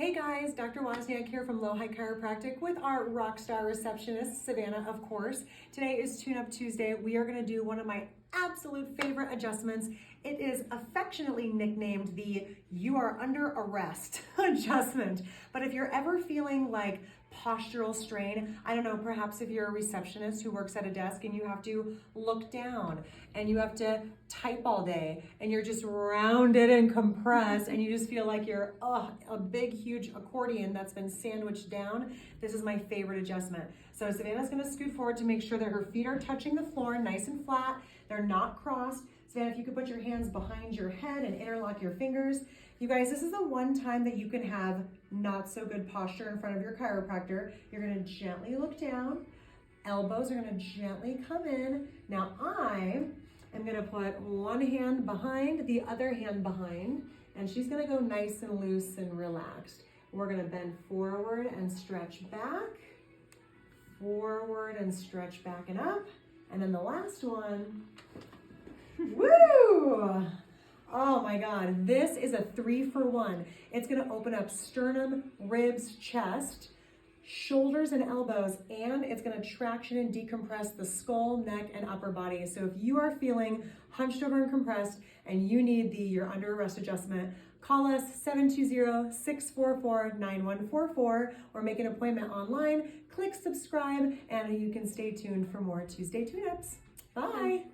Hey guys, Dr. Wozniak here from Low High Chiropractic with our rockstar receptionist, Savannah, of course. Today is Tune Up Tuesday. We are gonna do one of my absolute favorite adjustments. It is affectionately nicknamed the "you are under arrest" adjustment. But if you're ever feeling like postural strain, I don't know, perhaps if you're a receptionist who works at a desk and you have to look down and you have to type all day and you're just rounded and compressed and you just feel like you're a big, huge accordion that's been sandwiched down, this is my favorite adjustment. So Savannah's gonna scoot forward to make sure that her feet are touching the floor nice and flat. They're not crossed. Savannah, if you could put your hands behind your head and interlock your fingers. You guys, this is the one time that you can have not so good posture in front of your chiropractor. You're gonna gently look down. Elbows are gonna gently come in. Now I am gonna put one hand behind, the other hand behind, and she's gonna go nice and loose and relaxed. We're gonna bend forward and stretch back, forward and stretch back and up. And then the last one, woo! Oh my God, this is a 3-for-1. It's gonna open up sternum, ribs, chest, shoulders and elbows, and it's gonna traction and decompress the skull, neck, and upper body. So if you are feeling hunched over and compressed and you need the "you're under arrest" adjustment, call us 720-644-9144 or make an appointment online, click subscribe, and you can stay tuned for more Tuesday tune-ups. Bye.